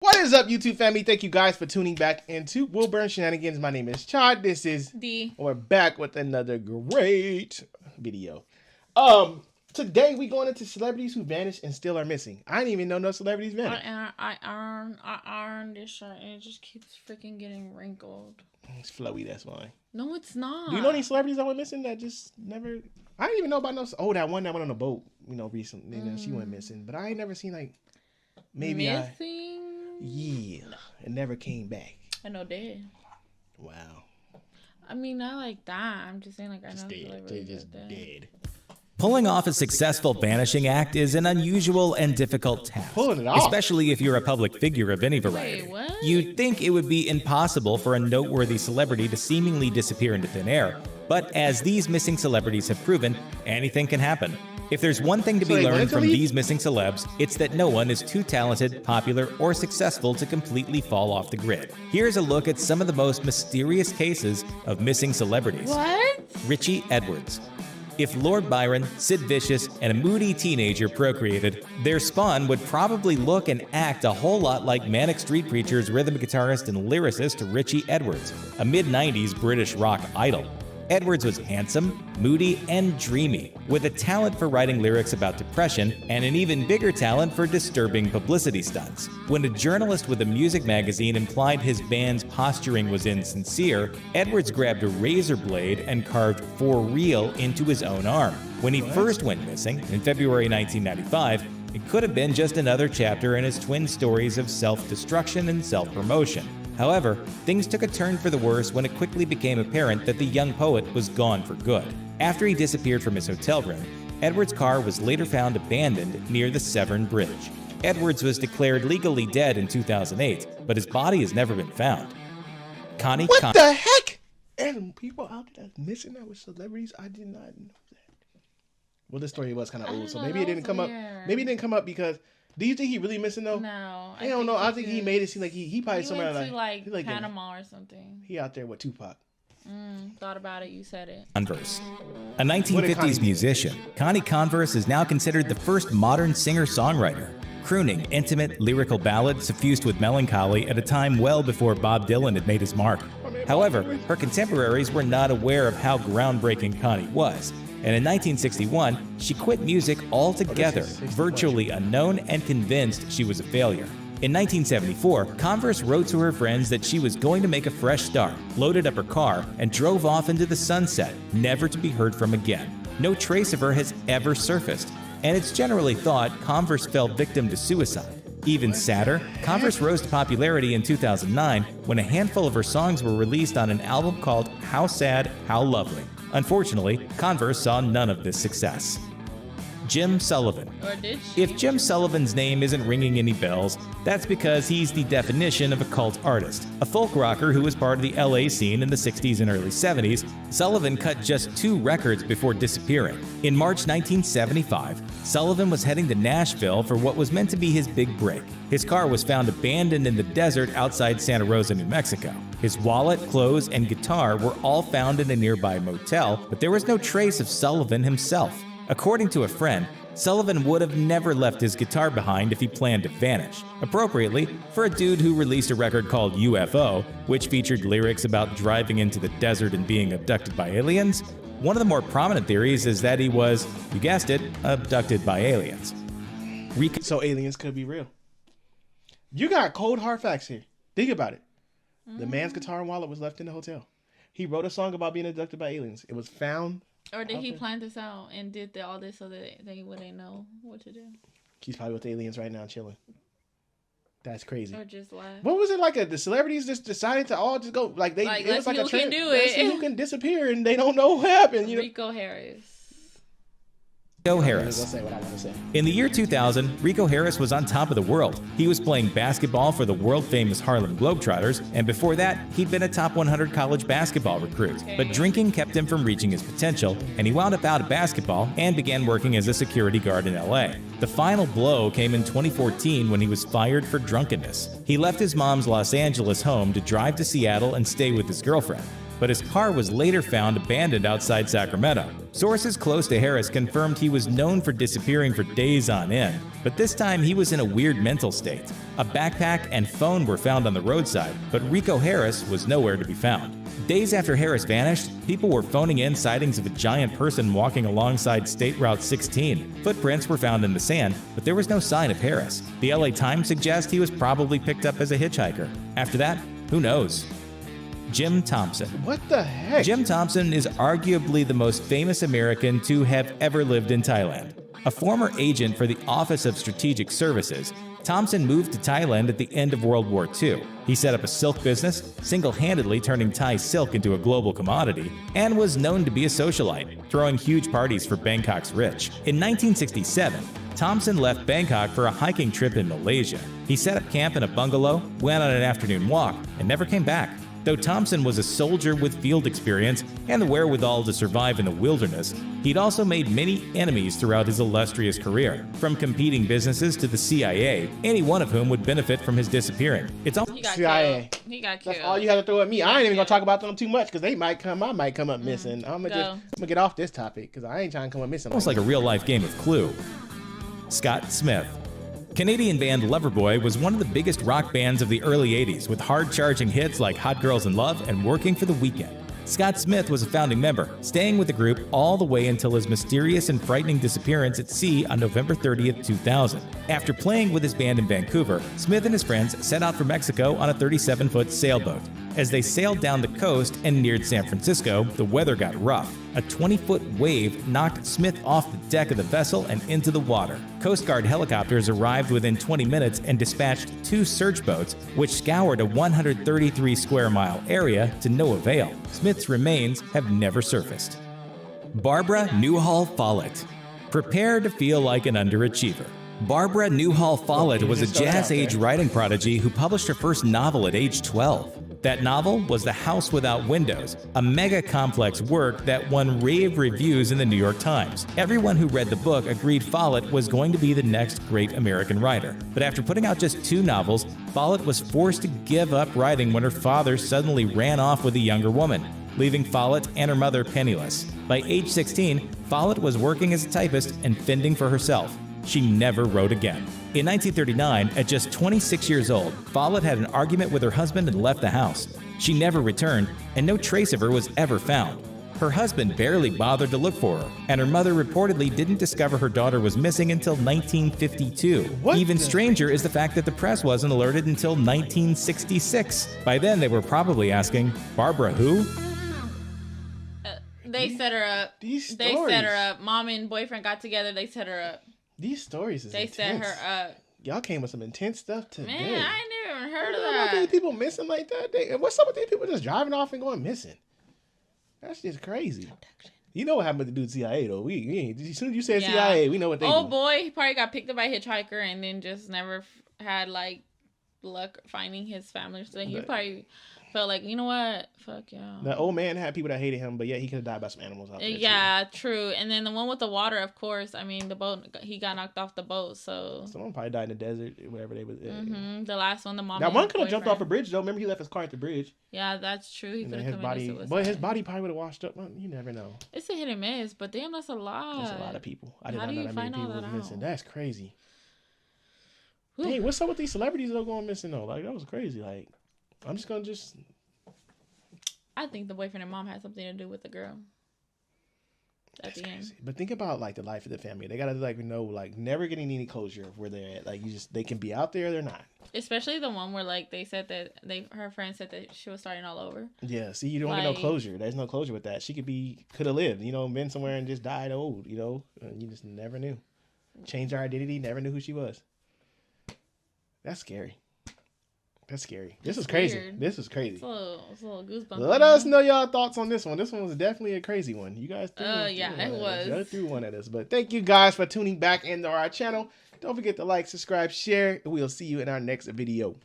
What is up, YouTube family? Thank you guys for tuning back into Wilburn Shenanigans. My name is Chad. This is D. We're back with another great video. Today we going into celebrities who vanished and still are missing. I didn't even know no celebrities vanished. I ironed this shirt and it just keeps freaking getting wrinkled. It's flowy, that's why. No, it's not. Do you know any celebrities that went missing that just never? I didn't even know about no. Oh, that one that went on a boat, recently. She went missing, but I ain't never seen like maybe missing. Yeah, it never came back. I know dead. Wow. I mean, not like that. I'm just saying, like, I know dead. They just dead. Pulling off a successful vanishing act is an unusual and difficult task, Pulling it off, especially if you're a public figure of any variety. Wait, what? You'd think it would be impossible for a noteworthy celebrity to seemingly disappear into thin air, but as these missing celebrities have proven, anything can happen. If there's one thing to be learned from these missing celebs, it's that no one is too talented, popular, or successful to completely fall off the grid. Here's a look at some of the most mysterious cases of missing celebrities. What? Richie Edwards. If Lord Byron, Sid Vicious, and a moody teenager procreated, their spawn would probably look and act a whole lot like Manic Street Preacher's rhythm guitarist and lyricist Richie Edwards, a mid-90s British rock idol. Edwards was handsome, moody, and dreamy, with a talent for writing lyrics about depression and an even bigger talent for disturbing publicity stunts. When a journalist with a music magazine implied his band's posturing was insincere, Edwards grabbed a razor blade and carved "For Real" into his own arm. When he first went missing, in February 1995, it could have been just another chapter in his twin stories of self-destruction and self-promotion. However, things took a turn for the worse when it quickly became apparent that the young poet was gone for good. After he disappeared from his hotel room, Edwards' car was later found abandoned near the Severn Bridge. Edwards was declared legally dead in 2008, but his body has never been found. What the heck? And people out there that's missing that with celebrities, I did not know that. Well, this story was kind of old, so maybe it didn't come up. Maybe it didn't come up because. Do you think he really missing though? No. I don't know. I think he made it seem like he probably somewhere like Panama or something. He out there with Tupac. Thought about it. You said it. Converse. A 1950s musician, Connie Converse is now considered the first modern singer-songwriter, crooning intimate, lyrical ballads suffused with melancholy at a time well before Bob Dylan had made his mark. However, her contemporaries were not aware of how groundbreaking Connie was, and in 1961, she quit music altogether, virtually unknown and convinced she was a failure. In 1974, Converse wrote to her friends that she was going to make a fresh start, loaded up her car, and drove off into the sunset, never to be heard from again. No trace of her has ever surfaced, and it's generally thought Converse fell victim to suicide. Even sadder, Converse rose to popularity in 2009 when a handful of her songs were released on an album called How Sad, How Lovely. Unfortunately, Converse saw none of this success. Jim Sullivan. Or did she? If Jim Sullivan's name isn't ringing any bells, that's because he's the definition of a cult artist. A folk rocker who was part of the LA scene in the 60s and early 70s, Sullivan cut just 2 records before disappearing. In March 1975, Sullivan was heading to Nashville for what was meant to be his big break. His car was found abandoned in the desert outside Santa Rosa, New Mexico. His wallet, clothes, and guitar were all found in a nearby motel, but there was no trace of Sullivan himself. According to a friend, Sullivan would have never left his guitar behind if he planned to vanish. Appropriately, for a dude who released a record called UFO, which featured lyrics about driving into the desert and being abducted by aliens, one of the more prominent theories is that he was, you guessed it, abducted by aliens. So aliens could be real. You got cold hard facts here. Think about it. The man's guitar and wallet was left in the hotel. He wrote a song about being abducted by aliens. It was found. Or did he plan this out and did all this so that they wouldn't know what to do? He's probably with aliens right now chilling. That's crazy. Or just laugh. What was it like? The celebrities just decided to all just go like they. Like, it was like who a trend. can do Let's see it? who can disappear and they don't know what happened. You know. Rico Harris. Rico Harris. In the year 2000, Rico Harris was on top of the world. He was playing basketball for the world-famous Harlem Globetrotters, and before that, he'd been a top 100 college basketball recruit. But drinking kept him from reaching his potential, and he wound up out of basketball and began working as a security guard in LA. The final blow came in 2014 when he was fired for drunkenness. He left his mom's Los Angeles home to drive to Seattle and stay with his girlfriend. but his car was later found abandoned outside Sacramento. Sources close to Harris confirmed he was known for disappearing for days on end, but this time he was in a weird mental state. A backpack and phone were found on the roadside, but Rico Harris was nowhere to be found. Days after Harris vanished, people were phoning in sightings of a giant person walking alongside State Route 16. Footprints were found in the sand, but there was no sign of Harris. The LA Times suggests he was probably picked up as a hitchhiker. After that, who knows? Jim Thompson. What the heck? Jim Thompson is arguably the most famous American to have ever lived in Thailand. A former agent for the Office of Strategic Services, Thompson moved to Thailand at the end of World War II. He set up a silk business, single-handedly turning Thai silk into a global commodity, and was known to be a socialite, throwing huge parties for Bangkok's rich. In 1967, Thompson left Bangkok for a hiking trip in Malaysia. He set up camp in a bungalow, went on an afternoon walk, and never came back. Though Thompson was a soldier with field experience and the wherewithal to survive in the wilderness, he'd also made many enemies throughout his illustrious career, from competing businesses to the CIA, any one of whom would benefit from his disappearing. It's all CIA. He got killed. That's all you have to throw at me. I ain't even gonna talk about them too much because I might come up missing. I'm gonna get off this topic because I ain't trying to come up missing. Almost like a real-life game of Clue. Scott Smith. Canadian band Loverboy was one of the biggest rock bands of the early 80s, with hard-charging hits like Hot Girls in Love and Working for the Weekend. Scott Smith was a founding member, staying with the group all the way until his mysterious and frightening disappearance at sea on November 30th, 2000. After playing with his band in Vancouver, Smith and his friends set out for Mexico on a 37-foot sailboat. As they sailed down the coast and neared San Francisco, the weather got rough. A 20-foot wave knocked Smith off the deck of the vessel and into the water. Coast Guard helicopters arrived within 20 minutes and dispatched 2 search boats, which scoured a 133-square-mile area to no avail. Smith's remains have never surfaced. Barbara Newhall Follett. Prepare to feel like an underachiever. Barbara Newhall Follett was a jazz-age writing prodigy who published her first novel at age 12. That novel was The House Without Windows, a mega-complex work that won rave reviews in the New York Times. Everyone who read the book agreed Follett was going to be the next great American writer. But after putting out just 2 novels, Follett was forced to give up writing when her father suddenly ran off with a younger woman, leaving Follett and her mother penniless. By age 16, Follett was working as a typist and fending for herself. She never wrote again. In 1939, at just 26 years old, Follett had an argument with her husband and left the house. She never returned, and no trace of her was ever found. Her husband barely bothered to look for her, and her mother reportedly didn't discover her daughter was missing until 1952. Even stranger is the fact that the press wasn't alerted until 1966. By then, they were probably asking, Barbara who? They set her up. These stories. They set her up. Mom and boyfriend got together. They set her up. These stories is intense. They set her up. Y'all came with some intense stuff today. Man, I ain't never heard of that. These people missing like that. What's up with these people just driving off and going missing? That's just crazy. You know what happened with the dude CIA though. As soon as you said CIA, we know what they do. Oh boy, he probably got picked up by a hitchhiker and then just never had like luck finding his family. So he probably felt like, you know what? Fuck y'all. The old man had people that hated him, but yeah, he could have died by some animals out there. Yeah, true. And then the one with the water, of course. I mean, the boat, he got knocked off the boat, so. Someone probably died in the desert, wherever they was. Mm-hmm. The last one, the mom. Now, one could have jumped off a bridge, though. Remember, he left his car at the bridge. Yeah, that's true. He could have committed suicide. But his body probably would have washed up. Well, you never know. It's a hit and miss, but damn, that's a lot. That's a lot of people. I did How not do know you that find many all people that was missing. out? That's crazy. Ooh. Hey, what's up with these celebrities that are going missing, though? Like, that was crazy. Like, I'm just going to I think the boyfriend and mom had something to do with the girl. That's crazy. But think about like the life of the family. They gotta like know like never getting any closure of where they're at. Like they can be out there, or they're not. Especially the one where like they said that her friend said that she was starting all over. Yeah, see, you don't get no closure. There's no closure with that. She could have lived, been somewhere and just died old, and you just never knew. Changed her identity, never knew who she was. That's scary. That's scary. This is crazy. Weird. This is crazy. It's a little goosebumps. Let us know y'all thoughts on this one. This one was definitely a crazy one. You guys threw one at us. But thank you guys for tuning back into our channel. Don't forget to like, subscribe, share, and we'll see you in our next video.